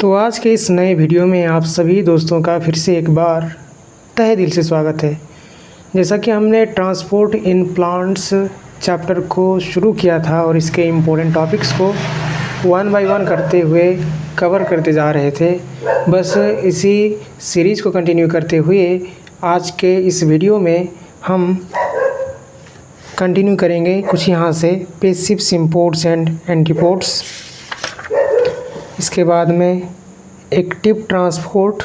तो आज के इस नए वीडियो में आप सभी दोस्तों का फिर से एक बार तहे दिल से स्वागत है। जैसा कि हमने ट्रांसपोर्ट इन प्लांट्स चैप्टर को शुरू किया था और इसके इम्पोर्टेंट टॉपिक्स को वन बाय वन करते हुए कवर करते जा रहे थे। बस इसी सीरीज़ को कंटिन्यू करते हुए आज के इस वीडियो में हम कंटिन्यू करेंगे कुछ यहाँ से पैसिव सिम्पोर्ट्स एंड एंटीपोड्स। इसके बाद में active transport,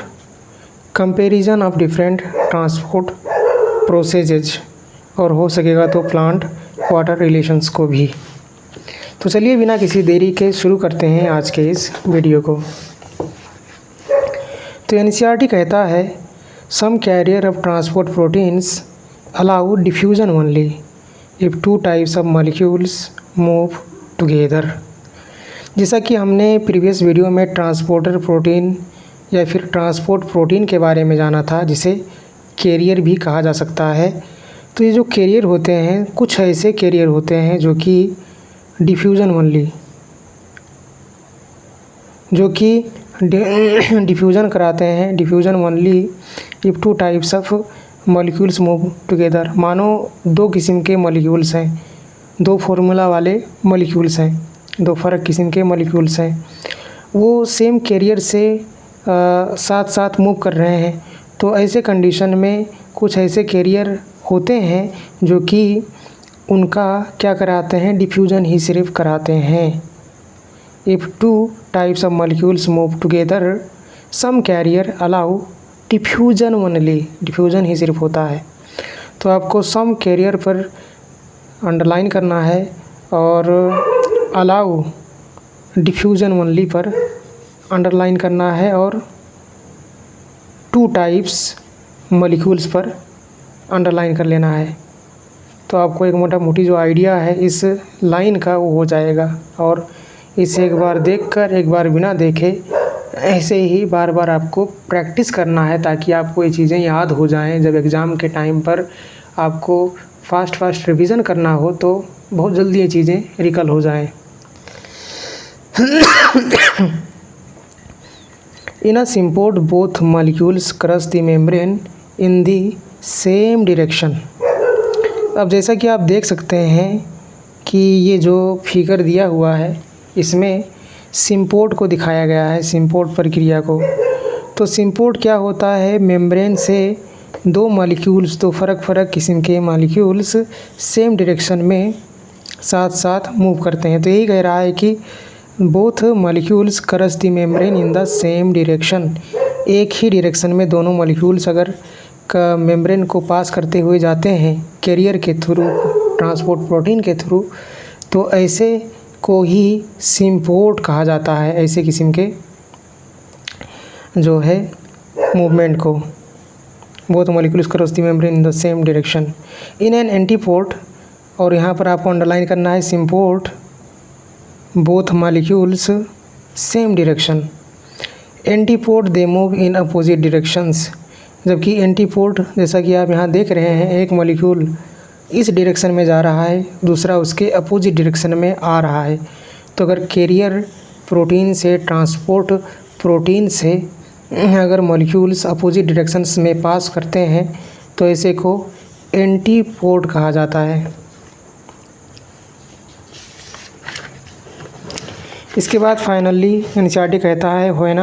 comparison of different transport processes और हो सकेगा तो प्लांट वाटर रिलेशंस को भी। तो चलिए बिना किसी देरी के शुरू करते हैं आज के इस वीडियो को। तो एनसीईआरटी कहता है some carrier of transport proteins allow diffusion only if two types of molecules move together. जैसा कि हमने प्रीवियस वीडियो में ट्रांसपोर्टर प्रोटीन या फिर ट्रांसपोर्ट प्रोटीन के बारे में जाना था, जिसे कैरियर भी कहा जा सकता है। तो ये जो कैरियर होते हैं, कुछ ऐसे कैरियर होते हैं जो कि डिफ्यूज़न ओनली, जो कि डिफ्यूज़न कराते हैं, diffusion only if two types of molecules move together. मानो दो किस्म के मॉलिक्यूल्स हैं, दो फार्मूला वाले मॉलिक्यूल्स हैं, दो फ़र्क किस्म के मॉलिक्यूल्स हैं, वो सेम कैरियर से साथ साथ मूव कर रहे हैं। तो ऐसे कंडीशन में कुछ ऐसे कैरियर होते हैं जो कि उनका क्या कराते हैं, डिफ्यूज़न ही सिर्फ कराते हैं। If two types of molecules move together some carrier allow diffusion only, diffusion ही सिर्फ होता है। तो आपको सम कैरियर पर अंडरलाइन करना है और अलाउ डिफ्यूज़न ओनली पर अंडरलाइन करना है और टू टाइप्स मॉलिक्यूल्स पर अंडरलाइन कर लेना है। तो आपको एक मोटा मोटी जो आइडिया है इस लाइन का वो हो जाएगा। और इसे एक बार देखकर एक बार बिना देखे ऐसे ही बार बार आपको प्रैक्टिस करना है, ताकि आपको ये चीज़ें याद हो जाएं। जब एग्ज़ाम के टाइम पर आपको फास्ट रिवीजन करना हो तो बहुत जल्दी ये चीज़ें रिकल हो जाएं। In a sympod, both molecules cross the membrane in the same direction। अब जैसा कि आप देख सकते हैं कि ये जो फिगर दिया हुआ है इसमें सिम्पोड को दिखाया गया है, सिम्पोड प्रक्रिया को। तो सिम्पोड क्या होता है, मेम्ब्रेन से दो मॉलिक्यूल्स, दो फ़र्क किस्म के मॉलिक्यूल्स सेम डायरेक्शन में साथ साथ मूव करते हैं। तो यही कह रहा है कि both molecules cross the membrane in the same direction. एक ही डायरेक्शन में दोनों मॉलिक्यूल्स अगर मेम्ब्रेन को पास करते हुए जाते हैं कैरियर के थ्रू, ट्रांसपोर्ट प्रोटीन के थ्रू, तो ऐसे को ही सिम्पोड कहा जाता है, ऐसे किस्म के जो है मूवमेंट को। Both molecules cross the membrane in the same direction in an antiport. और यहाँ पर आपको अंडरलाइन करना है symport both molecules same direction. Antiport they move in opposite directions. जबकि एंटीपोड जैसा कि आप यहाँ देख रहे हैं, एक मॉलिक्यूल इस डायरेक्शन में जा रहा है, दूसरा उसके अपोजिट डायरेक्शन में आ रहा है। तो अगर कैरियर प्रोटीन से, ट्रांसपोर्ट प्रोटीन से अगर मॉलिक्यूल्स अपोजिट डायरेक्शंस में पास करते हैं तो ऐसे को एंटीपोड कहा जाता है। इसके बाद फाइनली एनसीईआरटी कहता है when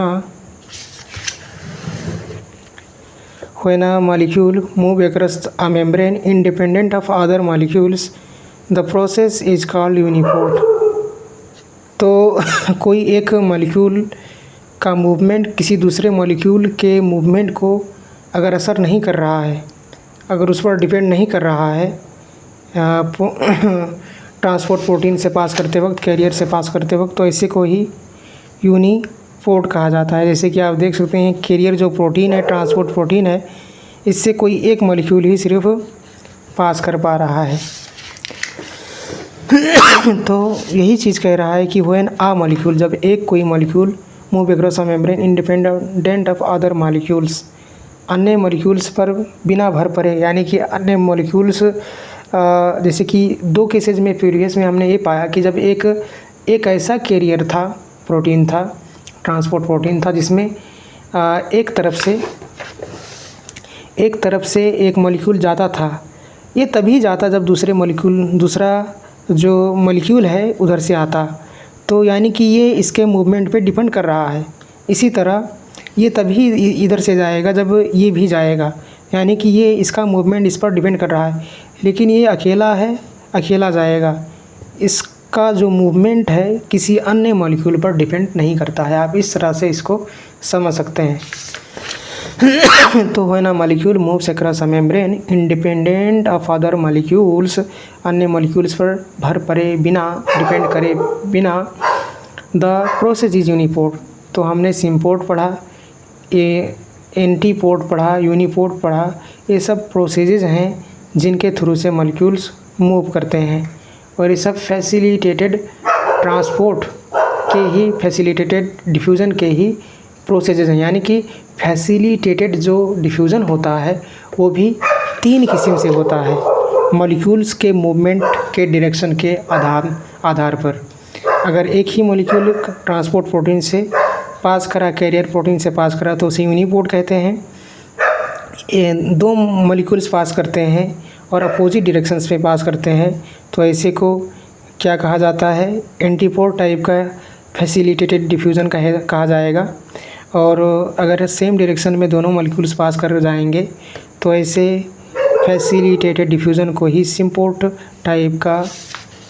a molecule move across a membrane independent of other molecules the process is called uniport. तो कोई एक मॉलिक्यूल का मूवमेंट किसी दूसरे मॉलिक्यूल के मूवमेंट को अगर असर नहीं कर रहा है, अगर उस पर डिपेंड नहीं कर रहा है ट्रांसपोर्ट प्रोटीन से पास करते वक्त, कैरियर से पास करते वक्त, तो ऐसे को ही यूनिपोड कहा जाता है। जैसे कि आप देख सकते हैं कैरियर जो प्रोटीन है, ट्रांसपोर्ट प्रोटीन है, इससे कोई एक मॉलिक्यूल ही सिर्फ पास कर पा रहा है। तो यही चीज़ कह रहा है कि व्हेन अ मॉलिक्यूल, जब एक कोई molecule move across a membrane independent of other molecules, अन्य मॉलिक्यूल्स पर बिना भर पड़े, यानी कि अन्य मॉलिक्यूल्स जैसे कि दो केसेज में प्रीवियस में हमने ये पाया कि जब एक ऐसा कैरियर था, प्रोटीन था ट्रांसपोर्ट प्रोटीन था, जिसमें एक तरफ से एक मॉलिक्यूल जाता था। ये तभी जाता जब दूसरा जो मॉलिक्यूल है उधर से आता, तो यानी कि ये इसके मूवमेंट पे डिपेंड कर रहा है। इसी तरह ये तभी इधर से जाएगा जब ये भी जाएगा, यानी कि ये इसका मूवमेंट इस पर डिपेंड कर रहा है। लेकिन ये अकेला है, अकेला जाएगा, इसका जो मूवमेंट है किसी अन्य मॉलिक्यूल पर डिपेंड नहीं करता है। आप इस तरह से इसको समझ सकते हैं। तो when a molecule moves across a membrane independent of other molecules, अन्य मॉलिक्यूल्स पर भर पड़े बिना, डिपेंड करे बिना, द प्रोसेस इज यूनिपोर्ट। तो हमने सिम्पोर्ट पढ़ा, ये एंटीपोर्ट पढ़ा, यूनिपोर्ट पढ़ा। ये सब प्रोसेसेस हैं जिनके थ्रू से मॉलिक्यूल्स मूव करते हैं, और ये सब फैसिलिटेटेड ट्रांसपोर्ट के ही, फैसिलिटेटेड डिफ्यूज़न के ही प्रोसेसेस हैं। यानी कि फैसिलिटेटेड जो डिफ्यूज़न होता है वो भी 3 किस्म से होता है, मॉलिक्यूल्स के मूवमेंट के डायरेक्शन के आधार पर। अगर एक ही मॉलिक्यूल ट्रांसपोर्ट प्रोटीन से पास करा, कैरियर प्रोटीन से पास करा, तो उसे यूनिपोर्ट कहते हैं। 2 मॉलिक्यूल्स पास करते हैं और अपोजिट डायरेक्शंस में पास करते हैं, तो ऐसे को क्या कहा जाता है, एंटीपोर्ट टाइप का फैसिलिटेटेड डिफ्यूज़न कहा जाएगा। और अगर सेम डायरेक्शन में दोनों मॉलिक्यूल्स पास कर जाएंगे तो ऐसे फैसिलिटेटेड डिफ्यूज़न को ही सिम्पोर्ट टाइप का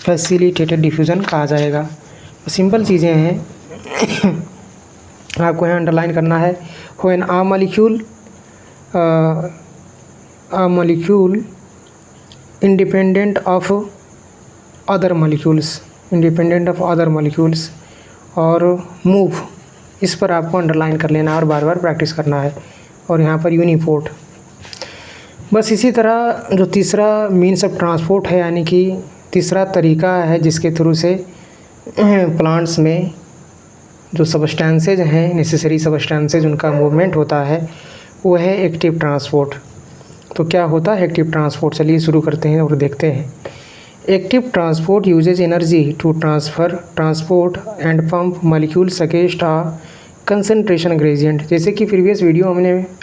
फैसिलिटेटेड डिफ्यूज़न कहा जाएगा। सिंपल चीज़ें हैं, आपको यहाँ अंडरलाइन करना है। When a molecule independent of other molecules और मूव, इस पर आपको अंडरलाइन कर लेना और बार बार प्रैक्टिस करना है। और यहाँ पर यूनिपोर्ट। बस इसी तरह जो तीसरा मीन्स ऑफ ट्रांसपोर्ट है, यानी कि तीसरा तरीका है जिसके थ्रू से प्लांट्स में जो सबस्टेंसेज हैं, नेसेसरी सबस्टेंसेज, उनका मूवमेंट होता है, वो है एक्टिव ट्रांसपोर्ट। तो क्या होता है एक्टिव ट्रांसपोर्ट? चलिए शुरू करते हैं और देखते हैं। Active transport uses energy to transport and pump molecules against a concentration gradient. जैसे कि प्रीवियस वीडियो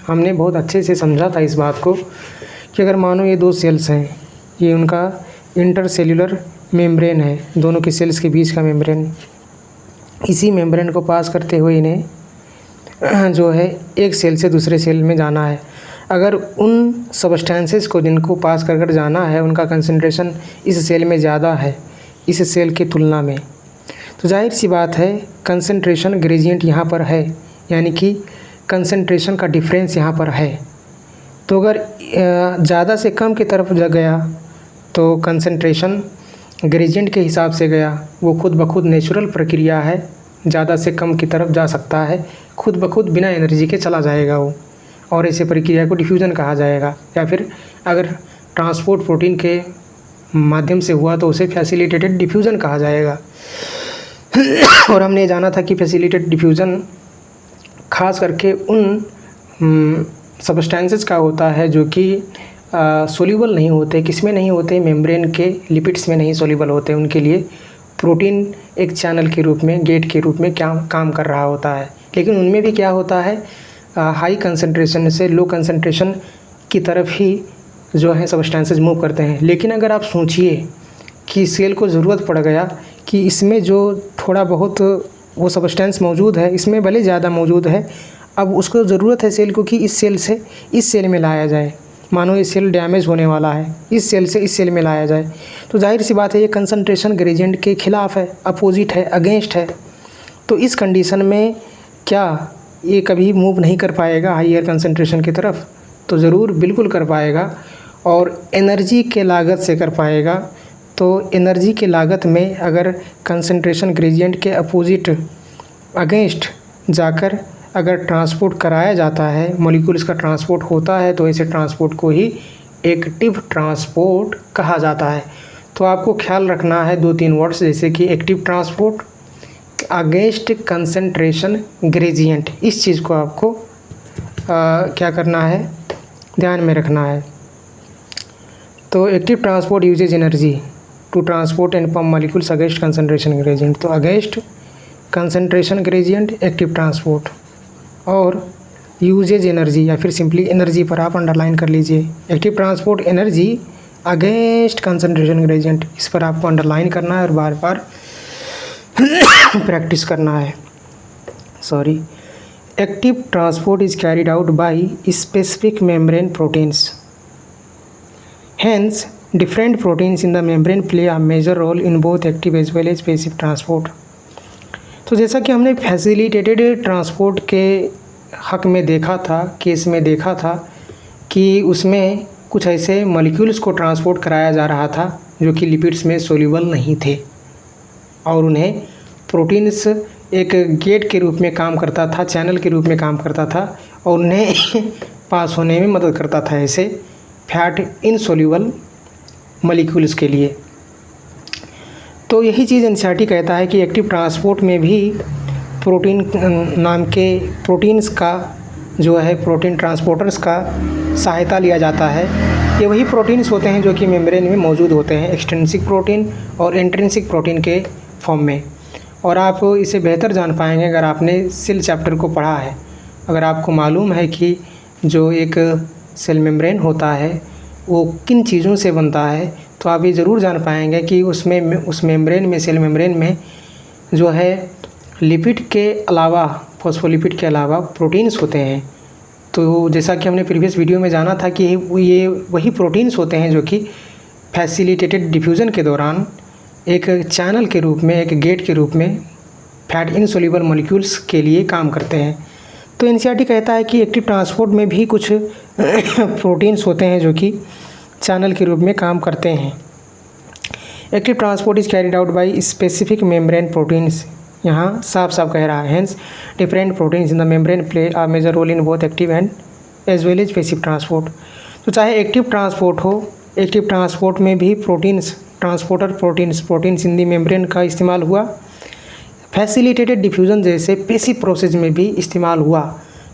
हमने बहुत अच्छे से समझा था इस बात को कि अगर मानो ये 2 सेल्स हैं, ये उनका इंटरसेल्युलर मेम्ब्रेन है, दोनों के सेल्स के बीच का मेम्ब्रेन, इसी मेम्ब्रेन को पास करते हुए इन्हें जो है एक सेल से दूसरे सेल में जाना है। अगर उन सबस्टेंसेस को जिनको पास कर जाना है उनका कंसंट्रेशन इस सेल में ज़्यादा है इस सेल की तुलना में, तो जाहिर सी बात है कंसंट्रेशन ग्रेडियंट यहाँ पर है, यानी कि कंसंट्रेशन का डिफरेंस यहाँ पर है। तो अगर ज़्यादा से कम की तरफ गया तो कंसंट्रेशन ग्रेडियंट के हिसाब से गया, वो खुद ब खुद नेचुरल प्रक्रिया है, ज़्यादा से कम की तरफ जा सकता है, खुद ब खुद बिना एनर्जी के चला जाएगा वो, और ऐसे प्रक्रिया को डिफ्यूज़न कहा जाएगा। या फिर अगर ट्रांसपोर्ट प्रोटीन के माध्यम से हुआ तो उसे फैसिलिटेटेड डिफ्यूज़न कहा जाएगा। और हमने जाना था कि फैसिलिटेटेड डिफ्यूज़न खास करके उन सबस्टेंसेस का होता है जो कि सोल्यूबल नहीं होते। किस में नहीं होते? मेम्ब्रेन के लिपिड्स में नहीं सोल्यूबल होते। उनके लिए प्रोटीन एक चैनल के रूप में, गेट के रूप में क्या काम कर रहा होता है। लेकिन उनमें भी क्या होता है, हाई कंसंट्रेशन से लो कंसंट्रेशन की तरफ ही जो है सबस्टेंसेस मूव करते हैं। लेकिन अगर आप सोचिए कि सेल को ज़रूरत पड़ गया कि इसमें जो थोड़ा बहुत वो सबस्टेंस मौजूद है, इसमें भले ज़्यादा मौजूद है, अब उसको ज़रूरत है सेल को कि इस सेल से इस सेल में लाया जाए। मानो ये सेल डैमेज होने वाला है, इस सेल से इस सेल में लाया जाए, तो जाहिर सी बात है ये कंसंट्रेशन ग्रेडियंट के खिलाफ है, अपोजिट है, अगेंस्ट है। तो इस कंडीशन में क्या ये कभी मूव नहीं कर पाएगा हाईयर कंसंट्रेशन की तरफ? तो ज़रूर बिल्कुल कर पाएगा, और एनर्जी के लागत से कर पाएगा। तो एनर्जी के लागत में अगर कंसंट्रेशन ग्रेडियंट के अपोजिट, अगेंस्ट जाकर अगर ट्रांसपोर्ट कराया जाता है, मॉलिक्यूल्स का ट्रांसपोर्ट होता है, तो ऐसे ट्रांसपोर्ट को ही एक्टिव ट्रांसपोर्ट कहा जाता है। तो आपको ख्याल रखना है 2-3 वर्ड्स, जैसे कि active transport, against concentration gradient. इस चीज़ को आपको क्या करना है, ध्यान में रखना है। तो active transport uses energy to transport and pump molecules against concentration gradient. तो against concentration gradient, active transport, और यूजेज एनर्जी या फिर सिंपली एनर्जी पर आप अंडरलाइन कर लीजिए। Active transport energy against concentration gradient, इस पर आपको अंडरलाइन करना है और बार बार प्रैक्टिस करना है। Sorry, active transport is carried out by specific membrane proteins, hence different proteins in the membrane play a major role in both active as well as passive transport। तो जैसा कि हमने फैसिलिटेटेड ट्रांसपोर्ट के हक में देखा था, केस में देखा था कि उसमें कुछ ऐसे मॉलिक्यूल्स को ट्रांसपोर्ट कराया जा रहा था जो कि लिपिड्स में सोल्यूबल नहीं थे और उन्हें प्रोटीन्स एक गेट के रूप में काम करता था, चैनल के रूप में काम करता था और उन्हें पास होने में मदद करता था ऐसे फैट इनसोल्यूबल मॉलिक्यूल्स के लिए। तो यही चीज़ एनसीईआरटी कहता है कि एक्टिव ट्रांसपोर्ट में भी प्रोटीन नाम के प्रोटीन्स का जो है प्रोटीन ट्रांसपोर्टर्स का सहायता लिया जाता है। ये वही प्रोटीन्स होते हैं जो कि मेम्ब्रेन में मौजूद होते हैं, एक्सट्रिंसिक प्रोटीन और इंट्रिंसिक प्रोटीन के फॉर्म में। और आप इसे बेहतर जान पाएंगे अगर आपने सेल चैप्टर को पढ़ा है। अगर आपको मालूम है कि जो एक सेल मेम्ब्रेन होता है वो किन चीज़ों से बनता है, तो आप ये ज़रूर जान पाएंगे कि उसमें उस मेम्ब्रेन में, सेल मेम्ब्रेन में जो है लिपिड के अलावा, फॉस्फोलिपिड के अलावा प्रोटीन्स होते हैं। तो जैसा कि हमने प्रीवियस वीडियो में जाना था कि ये वही प्रोटीन्स होते हैं जो कि फैसिलिटेटेड डिफ्यूज़न के दौरान एक चैनल के रूप में, एक गेट के रूप में फैट इनसोल्यूबल मॉलिक्यूल्स के लिए काम करते हैं। तो एनसीईआरटी कहता है कि एक्टिव ट्रांसपोर्ट में भी कुछ प्रोटीन्स होते हैं जो कि चैनल के रूप में काम करते हैं। Active transport is carried out by specific membrane proteins, यहाँ साफ साफ कह रहा है, hence different proteins in the membrane play a major role in both active and as well as passive transport. तो चाहे एक्टिव ट्रांसपोर्ट हो, एक्टिव ट्रांसपोर्ट में भी proteins, transporter proteins in the membrane का इस्तेमाल हुआ, फैसिलिटेटेड डिफ्यूज़न जैसे passive process में भी इस्तेमाल हुआ।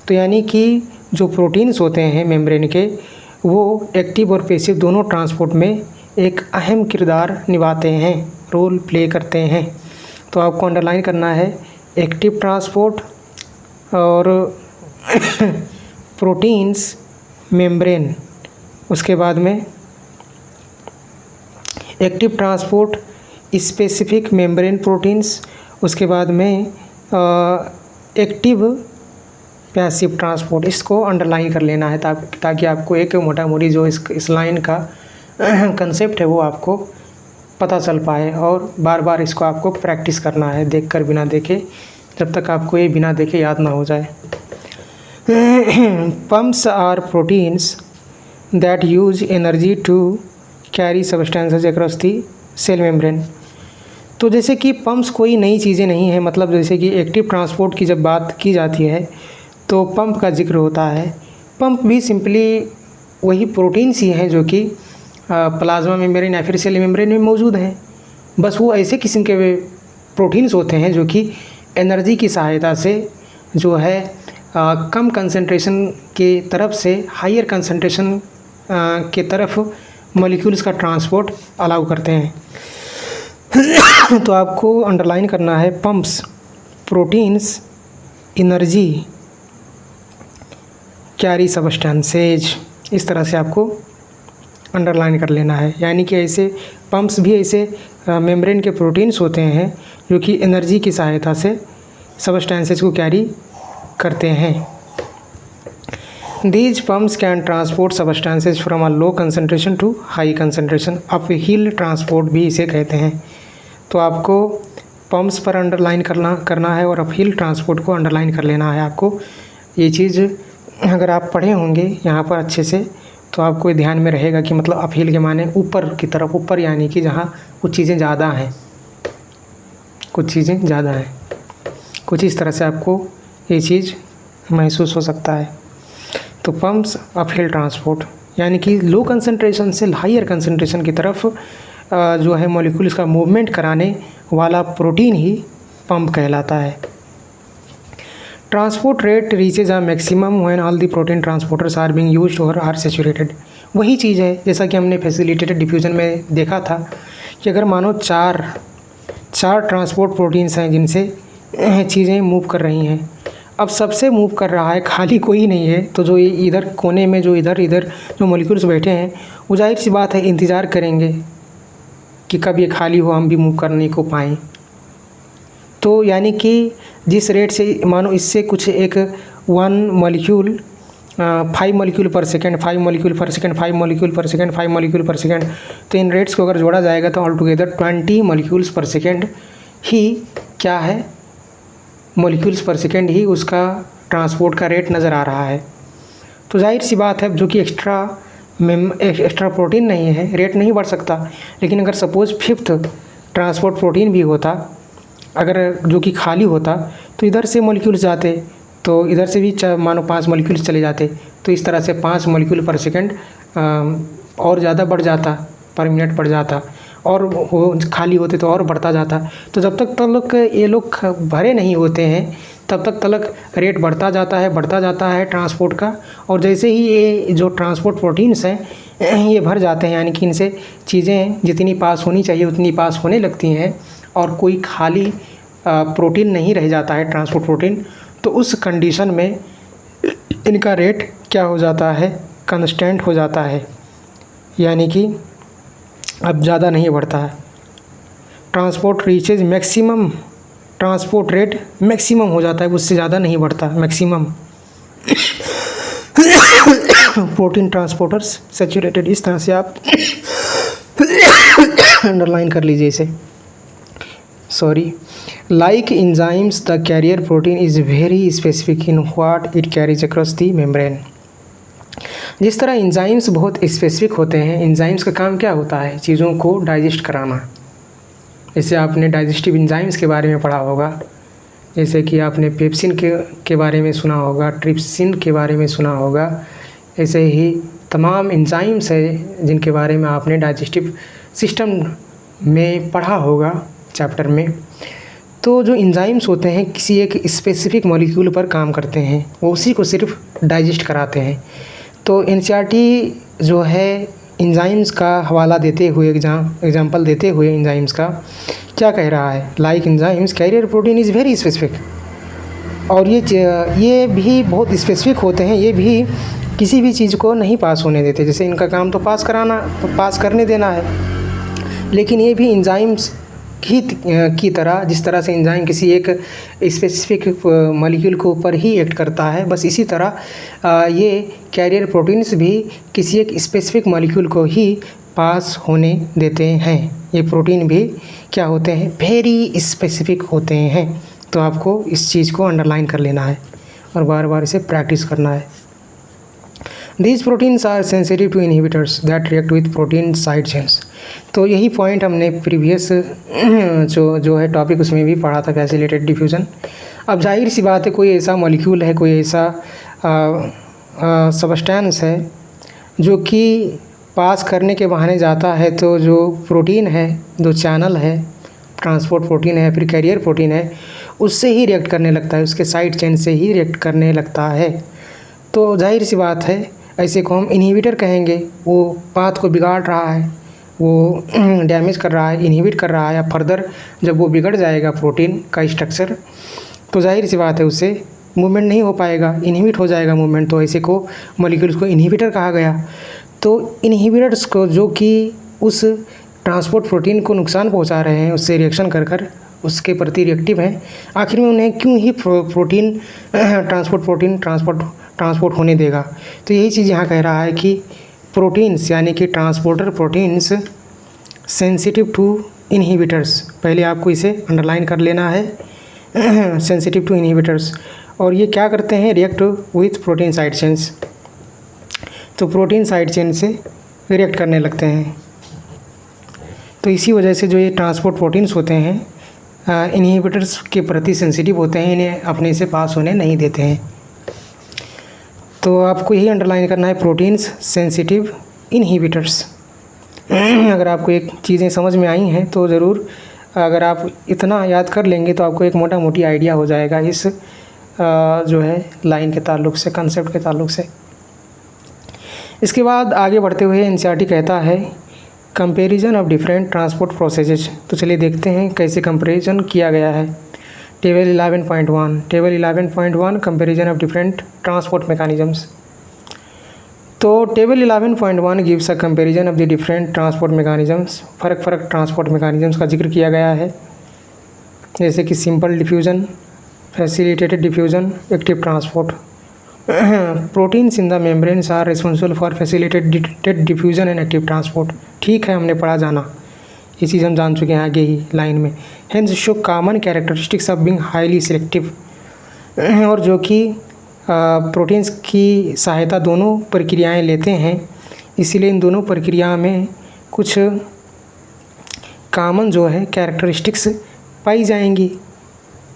तो यानी कि जो प्रोटीन्स होते हैं मेम्ब्रेन के, वो एक्टिव और पैसिव दोनों ट्रांसपोर्ट में एक अहम किरदार निभाते हैं, रोल प्ले करते हैं। तो आपको अंडरलाइन करना है एक्टिव ट्रांसपोर्ट और प्रोटीन्स मेम्ब्रेन, उसके बाद में active transport specific membrane proteins, उसके बाद में एक्टिव पैसिव ट्रांसपोर्ट। इसको अंडरलाइन कर लेना है ताकि आपको एक मोटा मोटी जो इस लाइन का कंसेप्ट है वो आपको पता चल पाए। और बार बार इसको आपको प्रैक्टिस करना है, देखकर बिना देखे, जब तक आपको ये बिना देखे याद ना हो जाए। Pumps are proteins that use energy to carry substances across the cell membrane. तो जैसे कि पम्प्स कोई नई चीज़ें नहीं है, मतलब जैसे कि एक्टिव ट्रांसपोर्ट की जब बात की जाती है तो पंप का जिक्र होता है। पंप भी सिंपली वही प्रोटीन्स ही हैं जो कि प्लाज्मा मेम्ब्रेन या फिर सेल मेम्ब्रेन में मौजूद हैं। बस वो ऐसे किस्म के प्रोटीन्स होते हैं जो कि एनर्जी की सहायता से जो है कम कंसंट्रेशन के तरफ से हायर कंसंट्रेशन के तरफ मॉलिक्यूल्स का ट्रांसपोर्ट अलाउ करते हैं। तो आपको अंडरलाइन करना है pumps proteins energy carry substances, इस तरह से आपको अंडरलाइन कर लेना है। यानी कि ऐसे पंप्स भी ऐसे मेम्ब्रेन के प्रोटीन्स होते हैं जो कि एनर्जी की सहायता से सब्सटेंसेज को कैरी करते हैं। These pumps can transport substances from a low concentration to high concentration, uphill transport भी इसे कहते हैं। तो आपको पम्प्स पर अंडरलाइन करना है और अप हिल ट्रांसपोर्ट को अंडरलाइन कर लेना है। आपको ये चीज़ अगर आप पढ़े होंगे यहाँ पर अच्छे से तो आपको ध्यान में रहेगा कि मतलब अप हिल के माने ऊपर की तरफ, ऊपर यानी कि जहाँ कुछ चीज़ें ज़्यादा हैं, कुछ चीज़ें ज़्यादा हैं, कुछ इस तरह से आपको ये चीज़ महसूस हो सकता है। तो पम्प्स अप हिल ट्रांसपोर्ट यानी कि लो कंसंट्रेशन से हायर कंसंट्रेशन की तरफ जो है मॉलिक्यूल्स का मूवमेंट कराने वाला प्रोटीन ही पंप कहलाता है। Transport rate reaches a maximum when all the protein transporters are being used और आर सैचुरेटेड। वही चीज़ है जैसा कि हमने फैसिलिटेटेड डिफ्यूजन में देखा था कि अगर मानो चार ट्रांसपोर्ट प्रोटीन्स हैं जिनसे चीज़ें मूव कर रही हैं। अब सबसे मूव कर रहा है, खाली कोई नहीं है। तो जो ये इधर कोने में जो इधर जो मॉलिक्यूल्स बैठे हैं, वो जाहिर सी बात है इंतज़ार करेंगे कि कब ये खाली हो, हम भी मूव करने को पाएँ। तो यानी कि जिस रेट से मानो इससे कुछ एक 1 मॉलिक्यूल 5 मॉलिक्यूल पर सेकेंड, 5 मॉलिक्यूल पर सेकेंड, 5 मॉलिक्यूल पर सेकेंड, 5 मॉलिक्यूल पर सेकेंड, तो इन रेट्स को अगर जोड़ा जाएगा तो ऑल टुगेदर 20 मॉलिक्यूल्स पर सेकेंड ही क्या है, मॉलिक्यूल्स पर सेकेंड ही उसका ट्रांसपोर्ट का रेट नज़र आ रहा है। तो जाहिर सी बात है, जो कि एक्स्ट्रा प्रोटीन नहीं है, रेट नहीं बढ़ सकता। लेकिन अगर सपोज़ 5th ट्रांसपोर्ट प्रोटीन भी होता, अगर जो कि खाली होता, तो इधर से मॉलिक्यूल्स जाते, तो इधर से भी मानो 5 मॉलिक्यूल्स चले जाते, तो इस तरह से 5 मॉलिक्यूल पर सेकेंड और ज़्यादा बढ़ जाता, पर मिनट बढ़ जाता, और वो खाली होते तो और बढ़ता जाता। तो जब तक ये लोग भरे नहीं होते हैं, तब तक रेट बढ़ता जाता है ट्रांसपोर्ट का। और जैसे ही ये जो ट्रांसपोर्ट प्रोटीन्स हैं ये भर जाते हैं, यानी कि इनसे चीज़ें जितनी पास होनी चाहिए उतनी पास होने लगती हैं, और कोई खाली प्रोटीन नहीं रह जाता है, ट्रांसपोर्ट प्रोटीन। तो उस कंडीशन में इनका रेट क्या हो जाता है, कांस्टेंट हो जाता है, यानी कि अब ज़्यादा नहीं बढ़ता है। Transport reaches maximum, transport rate maximum हो जाता है, उससे ज़्यादा नहीं बढ़ता, मैक्सिमम। प्रोटीन ट्रांसपोर्टर्स सैचुरेटेड, इस तरह से आप अंडरलाइन कर लीजिए इसे, sorry. Like enzymes the carrier protein is very specific in what it carries across the membrane. जिस तरह इंजाइम्स बहुत स्पेसिफिक होते हैं, इंजाइम्स का काम क्या होता है, चीज़ों को डाइजेस्ट कराना। जैसे आपने डाइजेस्टिव इंजाइम्स के बारे में पढ़ा होगा, जैसे कि आपने पेप्सिन के बारे में सुना होगा, ट्रिप्सिन के बारे में सुना होगा। ऐसे ही तमाम इंजाइम्स है जिनके बारे में आपने डाइजेस्टिव सिस्टम में पढ़ा होगा चैप्टर में। तो जो इंजाइम्स होते हैं किसी एक स्पेसिफिक मॉलिक्यूल पर काम करते हैं, वो उसी को सिर्फ डाइजेस्ट कराते हैं। तो एनसीईआरटी जो है इंजाइम्स का हवाला देते हुए, एग्जांपल देते हुए इंजाइम्स का क्या कह रहा है, like enzymes carrier protein is very specific. और ये भी बहुत स्पेसिफिक होते हैं, ये भी किसी भी चीज़ को नहीं पास होने देते। जैसे इनका काम तो पास करने देना है, लेकिन ये भी इंजाइम्स की तरह, जिस तरह से इंजाइम किसी एक स्पेसिफिक मॉलिक्यूल के ऊपर ही एक्ट करता है, बस इसी तरह ये कैरियर प्रोटीन्स भी किसी एक स्पेसिफिक मॉलिक्यूल को ही पास होने देते हैं। ये प्रोटीन भी क्या होते हैं, वेरी स्पेसिफिक होते हैं। तो आपको इस चीज़ को अंडरलाइन कर लेना है और बार बार इसे प्रैक्टिस करना है। These proteins are sensitive to inhibitors that react with protein side chains। तो यही पॉइंट हमने प्रीवियस जो है टॉपिक उसमें भी पढ़ा था, फैसिलिटेटेड डिफ्यूज़न। अब जाहिर सी बात है, कोई ऐसा मॉलिक्यूल है, कोई ऐसा सब्सटेंस है जो कि पास करने के बहाने जाता है, तो जो प्रोटीन है, जो चैनल है, ट्रांसपोर्ट प्रोटीन है, फिर कैरियर प्रोटीन है, उससे ही रिएक्ट करने लगता है, उसके साइड चेन से ही रिएक्ट करने लगता है। तो जाहिर सी बात है, ऐसे को हम इनहिबिटर कहेंगे। वो पाथ को बिगाड़ रहा है, वो डैमेज कर रहा है, इनहिबिट कर रहा है, या फर्दर जब वो बिगड़ जाएगा प्रोटीन का स्ट्रक्चर, तो जाहिर सी बात है उससे मूवमेंट नहीं हो पाएगा, इनहिबिट हो जाएगा मूवमेंट। तो ऐसे को मॉलिक्यूल्स को इनहिबिटर कहा गया। तो इनहिबिटर्स को जो कि उस ट्रांसपोर्ट प्रोटीन को नुकसान पहुंचा रहे हैं, उससे रिएक्शन कर उसके प्रति रिएक्टिव हैं, आखिर में उन्हें क्यों ही प्रोटीन ट्रांसपोर्ट होने देगा। तो यही चीज़ यहाँ कह रहा है कि प्रोटीन्स यानी कि transporter proteins sensitive to inhibitors, पहले आपको इसे अंडरलाइन कर लेना है, सेंसिटिव टू इनहिबिटर्स। और ये क्या करते हैं, react with protein side chains. तो प्रोटीन साइड चेन से रिएक्ट करने लगते हैं। तो इसी वजह से जो ये ट्रांसपोर्ट प्रोटीन्स होते हैं इनहिबिटर्स के प्रति सेंसिटिव होते हैं, इन्हें अपने से पास होने नहीं देते हैं। तो आपको यही अंडरलाइन करना है, प्रोटीन्स सेंसिटिव इनहिबिटर्स। अगर आपको एक चीज़ें समझ में आई हैं तो ज़रूर, अगर आप इतना याद कर लेंगे तो आपको एक मोटा मोटी आइडिया हो जाएगा इस जो है लाइन के ताल्लुक़ से, कंसेप्ट के ताल्लुक़ से। इसके बाद आगे बढ़ते हुए एनसीईआरटी कहता है comparison of different transport processes. तो चलिए देखते हैं कैसे कंपैरिजन किया गया है table 11.1 comparison of different transport mechanisms. तो table 11.1 gives a comparison of the different transport mechanisms. फ़र्क ट्रांसपोर्ट मैकेनिज्म्स का जिक्र किया गया है, जैसे कि simple diffusion, facilitated diffusion, active transport. Proteins in the membranes are responsible for facilitated diffusion and active transport. ठीक है, हमने पढ़ा जाना, ये चीज़ हम जान चुके हैं आगे ही लाइन में। Hence show common characteristics of being highly selective, और जो कि प्रोटीन्स की सहायता दोनों प्रक्रियाएं लेते हैं, इसीलिए इन दोनों प्रक्रिया में कुछ कॉमन जो है कैरेक्टरिस्टिक्स पाई जाएंगी,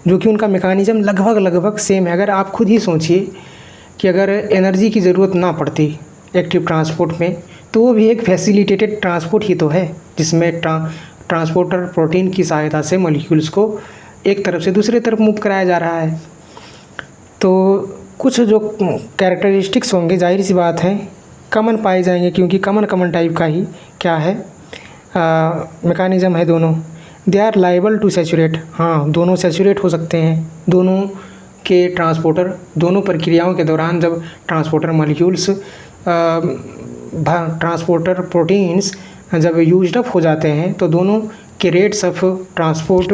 जो कि उनका मैकेनिज़्म लगभग सेम है। अगर आप खुद ही सोचिए कि अगर एनर्जी की ज़रूरत ना पड़ती एक्टिव ट्रांसपोर्ट में, तो वो भी एक फैसिलिटेटेड ट्रांसपोर्ट ही तो है, जिसमें ट्रांसपोर्टर प्रोटीन की सहायता से मॉलिक्यूल्स को एक तरफ से दूसरे तरफ मूव कराया जा रहा है। तो कुछ जो कैरेक्टरिस्टिक्स होंगे, जाहिर सी बात है कॉमन पाए जाएंगे, क्योंकि कॉमन टाइप का ही क्या है मैकेनिज़्म है दोनों। They are liable to saturate, हाँ दोनों सैचुरेट हो सकते हैं। दोनों के ट्रांसपोर्टर, दोनों प्रक्रियाओं के दौरान जब ट्रांसपोर्टर मॉलिक्यूल्स ट्रांसपोर्टर प्रोटीन्स जब यूज्ड अप हो जाते हैं, तो दोनों के रेट्स ऑफ ट्रांसपोर्ट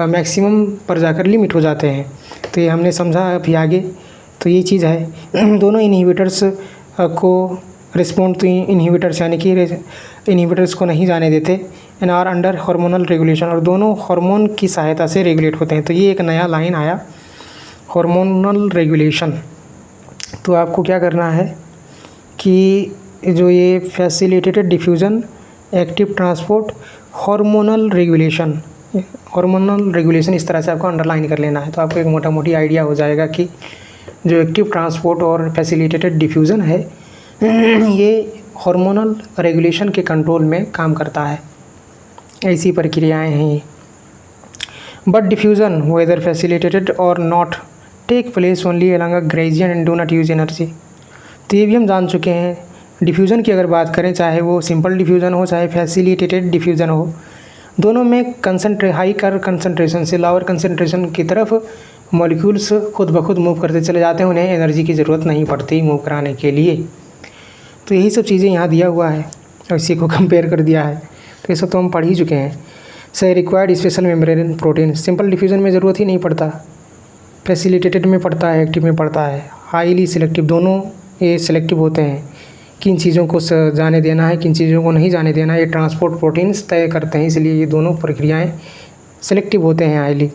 मैक्सिमम पर जाकर लिमिट हो जाते हैं। तो ये हमने समझा अभी आगे। तो ये चीज़ है, दोनों इनहिबिटर्स को रिस्पॉन्ड टू इनहिबिटर्स, यानी कि इनहिबिटर्स को नहीं जाने देते, and are under hormonal regulation, और दोनों हार्मोन की सहायता से रेगुलेट होते हैं। तो ये एक नया लाइन आया, हार्मोनल रेगुलेशन। तो आपको क्या करना है कि जो ये facilitated diffusion, active transport, hormonal regulation इस तरह से आपको अंडरलाइन कर लेना है। तो आपको एक मोटा मोटी आइडिया हो जाएगा कि जो एक्टिव ट्रांसपोर्ट और फैसिलिटेटेड डिफ्यूज़न है, ये हार्मोनल रेगुलेशन के कंट्रोल में काम करता है। ऐसी प्रक्रियाएं हैं ये। बट डिफ्यूज़न वेदर फैसिलिटेटेड और not take place only along a gradient and do not use energy. तो ये भी हम जान चुके हैं, डिफ्यूज़न की अगर बात करें, चाहे वो सिंपल डिफ्यूज़न हो चाहे फैसिलिटेटेड डिफ्यूज़न हो, दोनों में हाई कंसंट्रेशन से लोअर कंसंट्रेशन की तरफ मॉलिक्यूल्स खुद ब खुद मूव करते चले जाते हैं, उन्हें एनर्जी की ज़रूरत नहीं पड़ती मूव कराने के लिए। तो यही सब चीज़ें यहाँ दिया हुआ है और इसी को कंपेयर कर दिया है। तो ये सब तो हम पढ़ ही चुके हैं। से required special membrane protein, simple diffusion में ज़रूरत ही नहीं पड़ता, फैसिलिटेटेड में पड़ता है, एक्टिव में पड़ता है। हाईली सिलेक्टिव, दोनों ये सिलेक्टिव होते हैं, किन चीज़ों को जाने देना है, किन चीज़ों को नहीं जाने देना है, ये ट्रांसपोर्ट प्रोटीन्स तय करते हैं, इसलिए ये दोनों प्रक्रियाएं सिलेक्टिव होते हैं हाईली।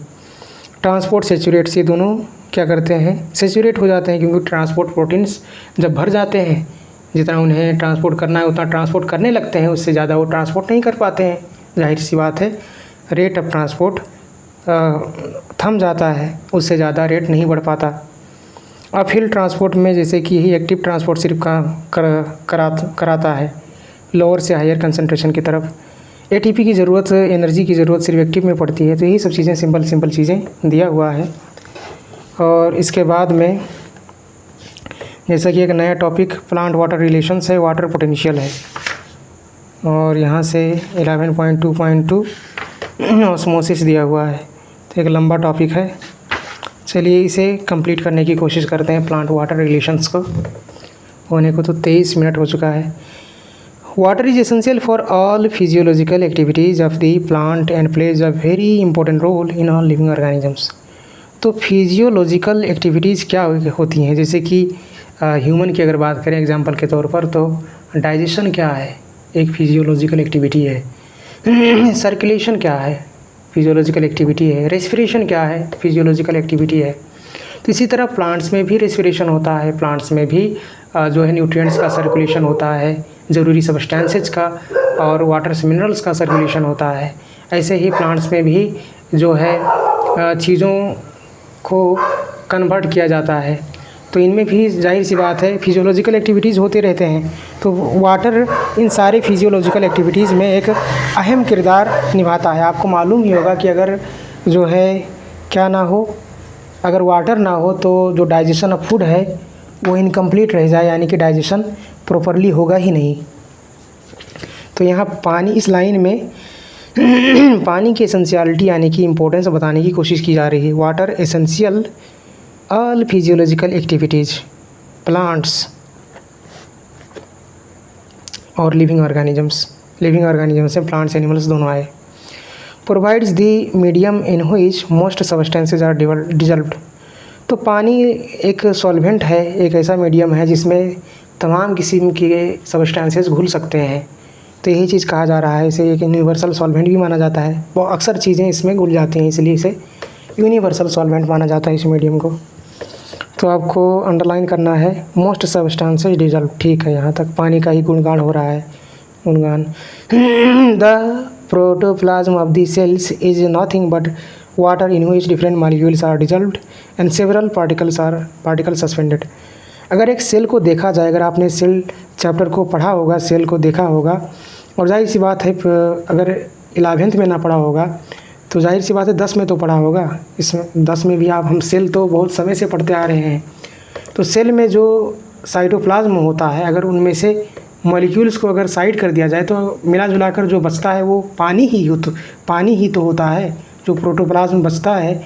ट्रांसपोर्ट सैचुरेट से दोनों क्या करते हैं, सैचुरेट हो जाते हैं, क्योंकि ट्रांसपोर्ट प्रोटीन्स जब भर जाते हैं, जितना उन्हें ट्रांसपोर्ट करना है उतना ट्रांसपोर्ट करने लगते हैं, उससे ज़्यादा वो ट्रांसपोर्ट नहीं कर पाते हैं। जाहिर सी बात है, रेट ऑफ ट्रांसपोर्ट थम जाता है, उससे ज़्यादा रेट नहीं बढ़ पाता। अपहिल ट्रांसपोर्ट में जैसे कि ही एक्टिव ट्रांसपोर्ट सिर्फ कराता है लोअर से हायर कंसंट्रेशन की तरफ। एटीपी की ज़रूरत, एनर्जी की ज़रूरत सिर्फ एक्टिव में पड़ती है। तो यही सब चीज़ें सिंपल चीज़ें दिया हुआ है। और इसके बाद में जैसा कि एक नया टॉपिक प्लांट वाटर रिलेशंस है, वाटर पोटेंशियल है, और यहाँ से 11.2.2 ऑस्मोसिस दिया हुआ है। तो एक लंबा टॉपिक है, चलिए इसे कंप्लीट करने की कोशिश करते हैं। प्लांट वाटर रिलेशंस को होने को तो 23 मिनट हो चुका है। Water is essential for all physiological activities of the plant and plays a very important role in all living organisms. तो फिजियोलॉजिकल एक्टिविटीज़ क्या होती हैं, जैसे कि ह्यूमन की अगर बात करें एग्जांपल के तौर पर, तो डाइजेशन क्या है, एक फिजियोलॉजिकल एक्टिविटी है। सर्कुलेशन क्या है, फिजियोलॉजिकल एक्टिविटी है। रेस्पिरेशन क्या है, फिजियोलॉजिकल एक्टिविटी है। तो इसी तरह प्लांट्स में भी रेस्पिरेशन होता है, प्लांट्स में भी जो है न्यूट्रिएंट्स का सर्कुलेशन होता है, ज़रूरी सब्सटेंसेज का और वाटर्स मिनरल्स का सर्कुलेशन होता है। ऐसे ही प्लांट्स में भी जो है चीज़ों को कन्वर्ट किया जाता है, तो इनमें भी जाहिर सी बात है फिजियोलॉजिकल एक्टिविटीज़ होते रहते हैं। तो वाटर इन सारे फिजियोलॉजिकल एक्टिविटीज़ में एक अहम किरदार निभाता है। आपको मालूम ही होगा कि अगर जो है क्या ना हो, अगर वाटर ना हो तो जो डाइजेशन ऑफ फूड है वो इनकम्प्लीट रह जाए, यानी कि डाइजेशन प्रॉपरली होगा ही नहीं। तो यहाँ पानी इस लाइन में पानी की एसेंशियलिटी यानी कि इम्पोर्टेंस बताने की कोशिश की जा रही है। Water essential all physiological activities, plants और लिविंग ऑर्गेनिजम्स में प्लांट्स एनिमल्स दोनों आए। Provides the medium in which most substances are dissolved. तो पानी एक सॉल्वेंट है, एक ऐसा मीडियम है जिसमें तमाम किस्म के सब्सटेंसेस घुल सकते हैं। तो यही चीज़ कहा जा रहा है, इसे एक यूनिवर्सल सॉल्वेंट भी माना जाता है। वो अक्सर चीज़ें इसमें घुल जाती हैं, इसलिए इसे यूनिवर्सल सॉल्वेंट माना जाता है इस मीडियम को। तो आपको अंडरलाइन करना है मोस्ट सब्सटेंसेस डिजल्व। ठीक है, यहाँ तक पानी का ही गुणगान हो रहा है, गुणगान। The protoplasm of the cells is nothing but water in which different molecules are dissolved and several particle suspended. अगर एक सेल को देखा जाए, अगर आपने सेल चैप्टर को पढ़ा होगा, सेल को देखा होगा, और जाहिर सी बात है अगर 11th में ना पढ़ा होगा तो जाहिर सी बात है 10 में तो पढ़ा होगा। इसमें 10 में भी हम सेल तो बहुत समय से पढ़ते आ रहे हैं। तो सेल में जो साइटोप्लाज्म होता है, अगर उनमें से मॉलिक्यूल्स को अगर साइड कर दिया जाए तो मिला जुला कर जो बचता है वो पानी ही तो होता है। जो प्रोटोप्लाज्म बचता है,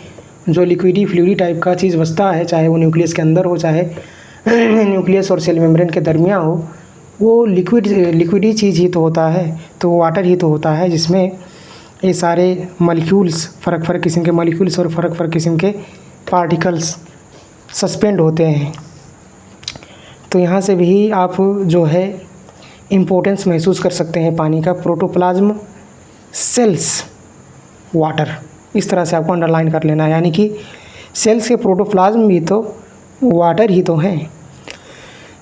जो लिक्विडी फ्लूइडी टाइप का चीज़ बचता है, चाहे वो न्यूक्लियस के अंदर हो, चाहे न्यूक्लियस और सेल मेम्ब्रेन के दरमियान हो, वो लिक्विडी चीज़ ही तो होता है। तो वाटर ही तो होता है जिसमें ये सारे मॉलिक्यूल्स, फ़र्क किस्म के मॉलिक्यूल्स और फ़र्क किस्म के पार्टिकल्स सस्पेंड होते हैं। तो यहाँ से भी आप जो है इम्पोर्टेंस महसूस कर सकते हैं पानी का। प्रोटोप्लाज्म, सेल्स, वाटर, इस तरह से आपको अंडरलाइन कर लेना है। यानी कि सेल्स के प्रोटोप्लाज्म भी तो वाटर ही तो हैं।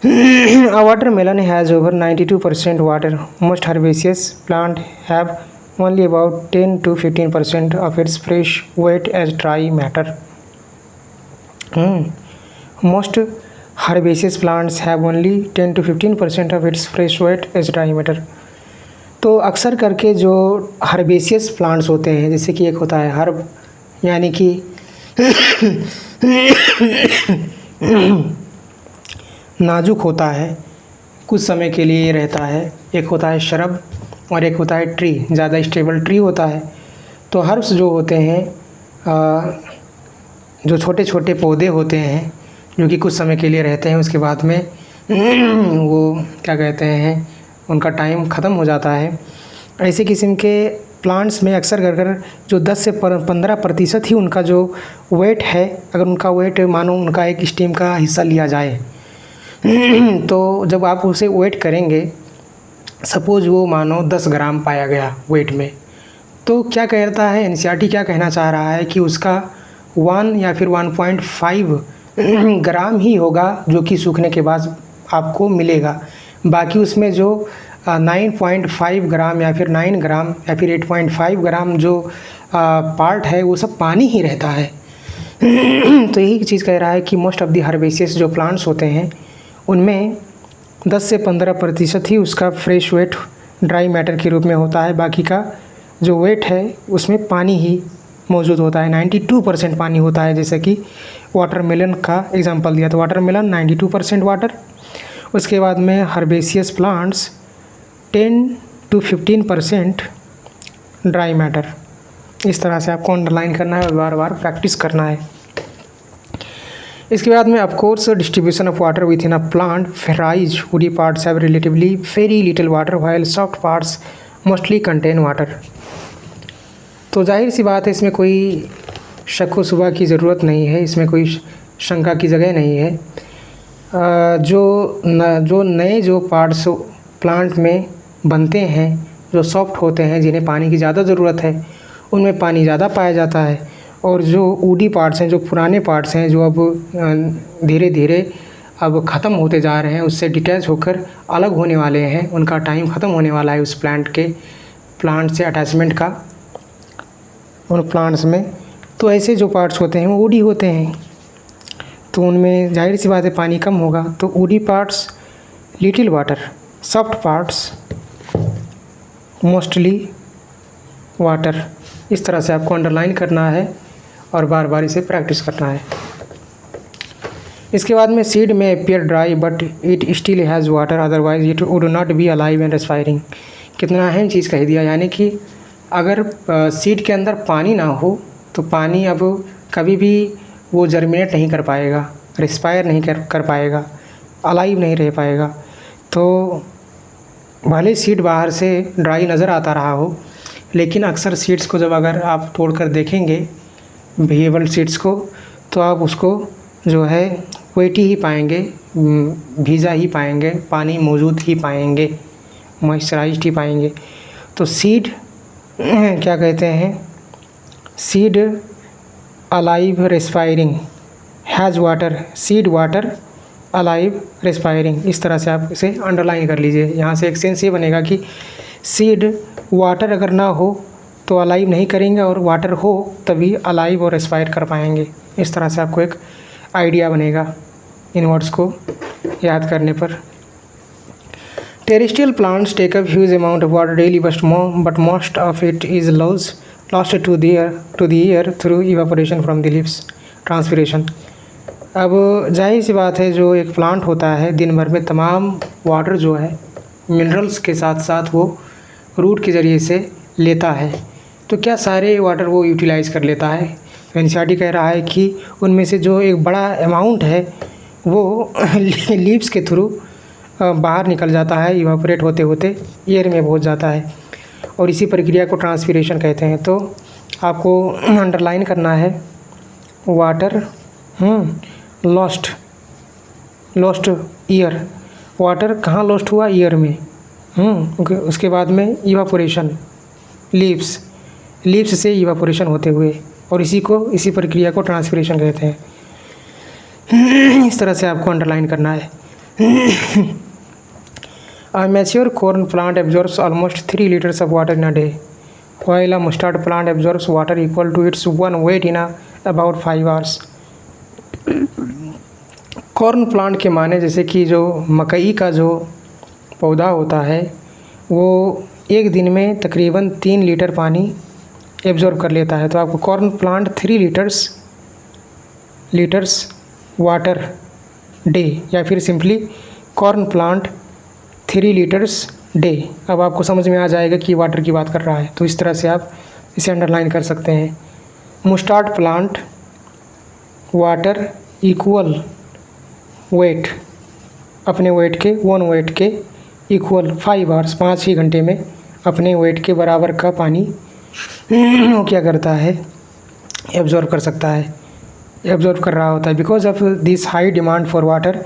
A watermelon has over 92% water. Most herbaceous plant have only about 10 to 15% of its fresh weight as dry matter. Most herbaceous plants have only 10 to 15% of its fresh weight as dry matter. तो अक्सर करके जो herbaceous plants होते हैं, जैसे कि एक होता है हर्ब, यानी कि नाजुक होता है, कुछ समय के लिए रहता है। एक होता है शरब और एक होता है ट्री, ज़्यादा स्टेबल ट्री होता है। तो हर्ब्स जो होते हैं, जो छोटे छोटे पौधे होते हैं जो कि कुछ समय के लिए रहते हैं, उसके बाद में वो क्या कहते हैं, उनका टाइम ख़त्म हो जाता है। ऐसे किस्म के प्लांट्स में अक्सर कर जो 10 से 15% ही उनका जो वेट है, अगर उनका वेट मानो उनका एक स्टेम का हिस्सा लिया जाए तो जब आप उसे वेट करेंगे, सपोज़ वो मानो 10 ग्राम पाया गया वेट में, तो क्या कहता है एनसीईआरटी, क्या कहना चाह रहा है कि उसका 1 या फिर 1.5 ग्राम ही होगा जो कि सूखने के बाद आपको मिलेगा। बाकी उसमें जो 9.5 ग्राम या फिर 9 ग्राम या फिर 8.5 ग्राम जो पार्ट है वो सब पानी ही रहता है। तो यही चीज़ कह रहा है कि मोस्ट ऑफ द हर्बेशियस जो प्लांट्स होते हैं उनमें 10 से 15% ही उसका फ्रेश वेट ड्राई मैटर के रूप में होता है। बाकी का जो वेट है उसमें पानी ही मौजूद होता है। 92% पानी होता है, जैसे कि वाटरमेलन का एग्जांपल दिया। तो वाटरमेलन 92% वाटर, उसके बाद में herbaceous plants 10 to 15% dry matter. इस तरह से आपको अंडरलाइन करना है और बार बार प्रैक्टिस करना है। इसके बाद में of course distribution of water with in a plant varies. Woody parts have relatively very little water while soft parts mostly contain water. तो जाहिर सी बात है, इसमें कोई शक व शुबा की ज़रूरत नहीं है, इसमें कोई शंका की जगह नहीं है। जो नए जो पार्ट्स प्लांट में बनते हैं, जो सॉफ्ट होते हैं, जिन्हें पानी की ज़्यादा ज़रूरत है, उनमें पानी ज़्यादा पाया जाता है। और जो वुडी पार्ट्स हैं, जो पुराने पार्ट्स हैं, जो अब धीरे धीरे अब ख़त्म होते जा रहे हैं, उससे डिटैच होकर अलग होने वाले हैं, उनका टाइम ख़त्म होने वाला है उस प्लांट से अटैचमेंट का उन प्लांट्स में। तो ऐसे जो पार्ट्स होते हैं वो वुडी होते हैं, तो उनमें जाहिर सी बात है पानी कम होगा। तो woody parts little water, soft parts mostly water. इस तरह से आपको अंडरलाइन करना है और बार बार इसे प्रैक्टिस करना है। इसके बाद में सीड में appear dry but it still has water, otherwise it would not be alive and respiring. कितना अहम चीज़ कह दिया, यानी कि अगर सीड के अंदर पानी ना हो तो पानी अब कभी भी वो जर्मिनेट नहीं कर पाएगा, रिस्पायर नहीं कर पाएगा, अलाइव नहीं रह पाएगा। तो भले सीड बाहर से ड्राई नज़र आता रहा हो, लेकिन अक्सर सीड्स को जब अगर आप तोड़कर देखेंगे वेजिएबल सीड्स को, तो आप उसको जो है वेटी ही पाएंगे, भीजा ही पाएंगे, पानी मौजूद ही पाएंगे, मॉइस्चराइज्ड ही पाएंगे। तो सीड क्या कहते हैं, seed alive respiring has water, seed water alive respiring. इस तरह से आप इसे अंडरलाइन कर लीजिए। यहाँ से एक सेंस ये बनेगा कि सीड वाटर अगर ना हो तो अलाइव नहीं करेंगे, और वाटर हो तभी अलाइव और रेस्पायर कर पाएंगे। इस तरह से आपको एक आइडिया बनेगा इन वर्ड्स को याद करने पर। Terrestrial plants take up huge amount of water daily but most of it is lost to the air through evaporation from the leaves transpiration. अब जाहिर सी बात है, जो एक प्लांट होता है दिन भर में तमाम वाटर जो है मिनरल्स के साथ साथ वो रूट के ज़रिए से लेता है। तो क्या सारे वाटर वो यूटिलाइज़ कर लेता है? एनसीईआरटी कह रहा है कि उनमें से जो एक बड़ा अमाउंट है वो लीव्स के थ्रू बाहर निकल जाता है, इवापोरेट होते होते एयर में पहुंच जाता है, और इसी प्रक्रिया को ट्रांसपिरेशन कहते हैं। तो आपको अंडरलाइन करना है वाटर लॉस्ट ईयर, वाटर कहाँ लॉस्ट हुआ? ईयर में। उसके बाद में इवापोरेशन, लीव्स से इवापोरेशन होते हुए, और इसी प्रक्रिया को ट्रांसपिरेशन कहते हैं। इस तरह से आपको अंडरलाइन करना है। A mature corn plant absorbs almost 3 liters of water in a day, while a mustard plant absorbs water equal to its one weight in about 5 hours. Corn plant के माने जैसे कि जो मकई का जो पौधा होता है वो एक दिन में तकरीबन 3 लीटर पानी एब्जॉर्ब कर लेता है। तो आपको corn plant 3 litres water day, या फिर simply corn plant 3 litres day. अब आपको समझ में आ जाएगा कि वाटर की बात कर रहा है। तो इस तरह से आप इसे अंडरलाइन कर सकते हैं। मुस्टार्ड प्लांट वाटर इक्वल वेट, अपने वेट के 1 वेट के इक्वल 5 आवर्स, 5 ही घंटे में अपने वेट के बराबर का पानी वो क्या करता है, एब्जॉर्ब कर सकता है, एब्जॉर्ब कर रहा होता है। Because of this high demand for water,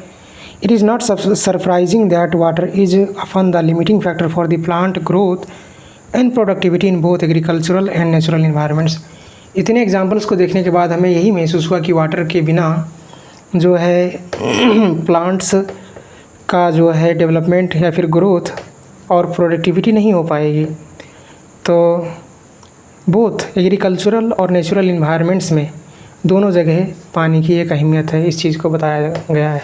it is not surprising that water is often the limiting factor for the plant growth and productivity in both agricultural and natural environments. इतने examples को देखने के बाद हमें यही महसूस हुआ कि वाटर के बिना जो है प्लांट्स का जो है डेवलपमेंट या फिर ग्रोथ और प्रोडक्टिविटी नहीं हो पाएगी। तो बोथ एग्रीकल्चरल और नेचुरल इन्वायरमेंट्स में दोनों जगह पानी की एक अहमियत है, इस चीज़ को बताया गया है।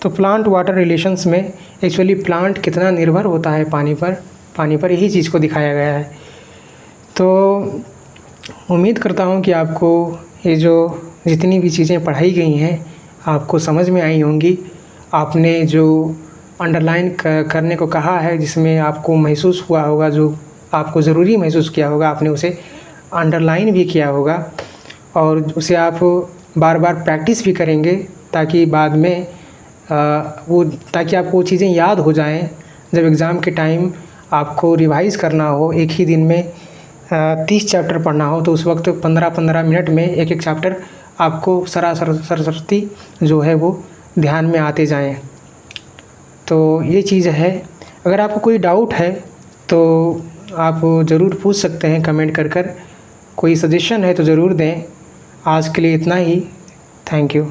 तो प्लांट वाटर रिलेशंस में एक्चुअली प्लांट कितना निर्भर होता है पानी पर यही चीज़ को दिखाया गया है। तो उम्मीद करता हूँ कि आपको ये जो जितनी भी चीज़ें पढ़ाई गई हैं आपको समझ में आई होंगी। आपने जो अंडरलाइन करने को कहा है, जिसमें आपको महसूस हुआ होगा, जो आपको ज़रूरी महसूस किया होगा, आपने उसे अंडरलाइन भी किया होगा, और उसे आप बार बार प्रैक्टिस भी करेंगे ताकि बाद में ताकि आपको वो चीज़ें याद हो जाएं। जब एग्ज़ाम के टाइम आपको रिवाइज़ करना हो, एक ही दिन में 30 चैप्टर पढ़ना हो, तो उस वक्त 15-15 मिनट में एक चैप्टर आपको सरस्वती जो है वो ध्यान में आते जाएं। तो ये चीज़ है। अगर आपको कोई डाउट है तो आप ज़रूर पूछ सकते हैं कमेंट कर। कोई सजेशन है तो ज़रूर दें। आज के लिए इतना ही। Thank you.